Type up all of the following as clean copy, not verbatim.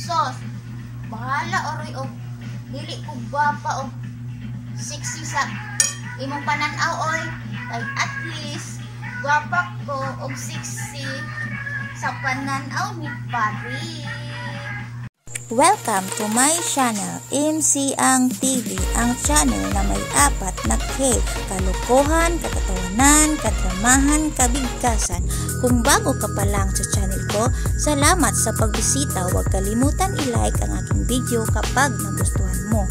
Sos, bahala oroy og dili ko gwapa og sexy sa imong pananaw oy. Kay at least gwapa ko og sexy sa pananaw ni Pari. Welcome to my channel, MC Ang TV, ang channel na may 4 na K, kalukuhan, katatawanan, kadramahan, kabigkasan. Kung bago ka pa lang sa channel ko, salamat sa pagbisita. Huwag kalimutan i-like ang aking video kapag nagustuhan mo.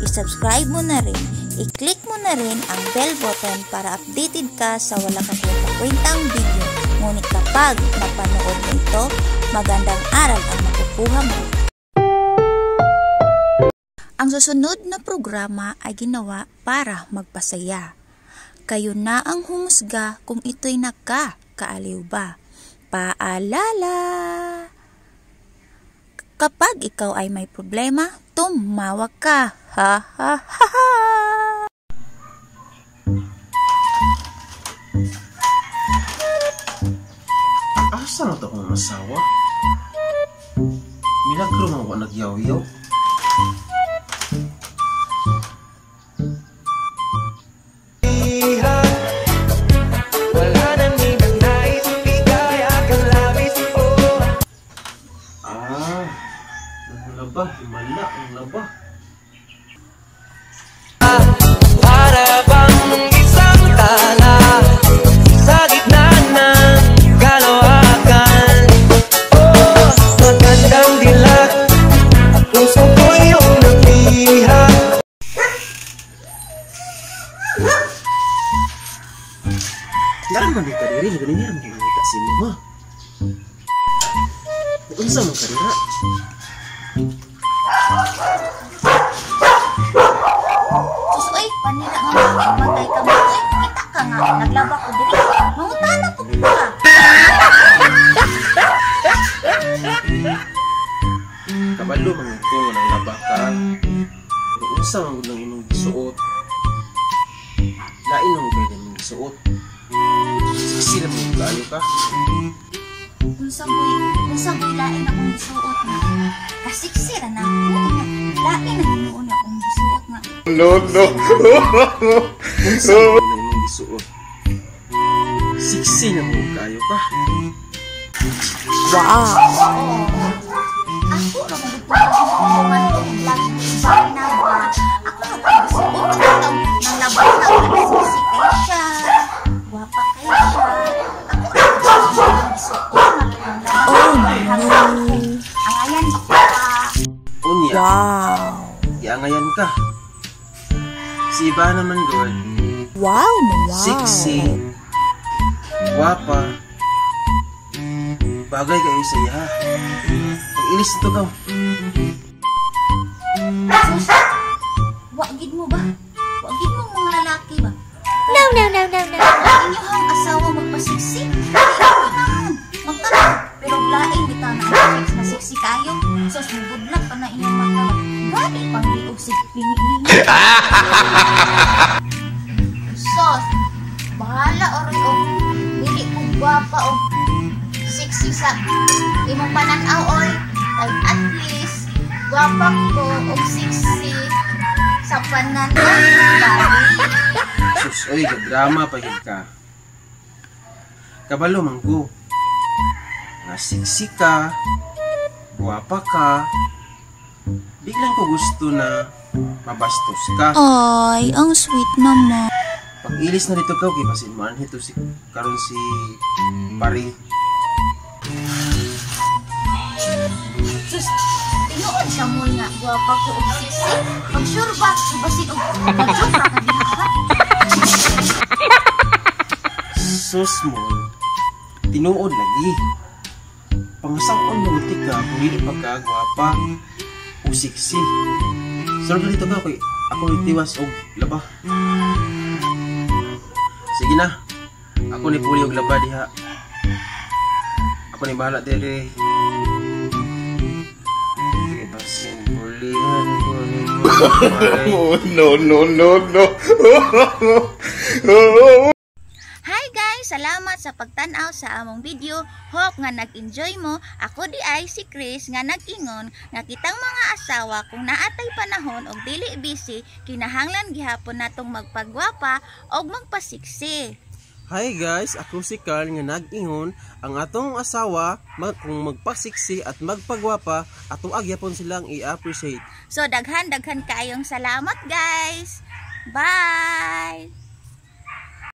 I-subscribe mo na rin, i-click mo na rin ang bell button para updated ka sa wala kakwenta-kwentang video. Ngunit kapag napanood mo ito, magandang aral ang makukuha mo. Ang susunod na programa ay ginawa para magpasaya. Kayo na ang humusga kung ito'y nakakaaliw ba. Paalala! Kapag ikaw ay may problema, tumawag ka. Ha ha ha ha! Asa na ito kong masawa? Milagro mga ko nagyaw-yaw. Himala ang laba. Para bang isang tala sa gitna ng kalawakan. Oh, magandang dilag at puso ko yung nagliha. Yan man dito rin, ganyan mo kasi mo. Unsa man kanira? Sus, oy, panila nga magay ka mo. Oy, kita ka nga, naglaba ko diri. Mangutana ko ka. Kabalo man ito, naglaba ka. Pero unsa man lang imong gisuot. Lain ang gaya imong gisuot. Sisi na mo kayo ka. Unsa boy lain akong gisuot na. Kasiksi ra na ako. Lain ang noon akong gisuot nga. No. Unsa man na imong gisuot. Siksi na mo kayo ka. Wow! Ako ra magtutuman ko ang lagi sa naba. Ako ra gisuot ang nalabas na ako si siya. Guwapa kayo siya. Ako ra gisuot. Oh no! Ang ayan pa. Unya. Wow! Iangayan ka. Si iba naman doon. Wow! Sexy. Guwapa. Bagay kayo sa iya. Pag-inis ito ka. Sus, wagid mo ba? Wagid mo mga lalaki ba? No! Inyong asawa magpasiksi? Magtanong, pero laing bitaw na na sexy kayo. Sus, mabudlak pa na inyong mata. Gani pang liog si pingi-pingi. Sus, bahala oroy o dili ko gwapa o sexy sa imong pananaw oy. Kay at least gwapa ko o sexy sa pananaw ni Pari. Sus, oy, drama pa yun ka. Kabalo man ko. Nga sexy ka. Guwapa ka. Biglang ko gusto na mabastos ka. Ay, ang sweet naman. Pag-ilis na dito ka, okay, pasin mo anhito si karon si Pari. Sus, tinuod siya mo nga guwapa ko og sexy. Pag sure ba, subasin og mag-sure ka diha ka. Sus mo. Tinuod lagi. Pangasang-on mo ka kung hindi pa ka guwapa o sexy. Sarap na dito ka, okay, ako itiwas og laba. Sige na. Ako ni puli og laba diha. Ako ni bahala diri. Sige, basin pulihan ko ni No. Hi guys, salamat salamat sa pagtan-aw sa among video. Hope nga nag-enjoy mo. Ako di ay si Chris nga nag-ingon nga kitang mga asawa kung naatay panahon og dili busy, kinahanglan gihapon natong magpagwapa og magpasiksi. Hi guys, ako si Carl nga nag-ingon ang atong asawa kung magpasiksi at magpagwapa atong agyapon silang i-appreciate. So daghan kayong salamat guys. Bye!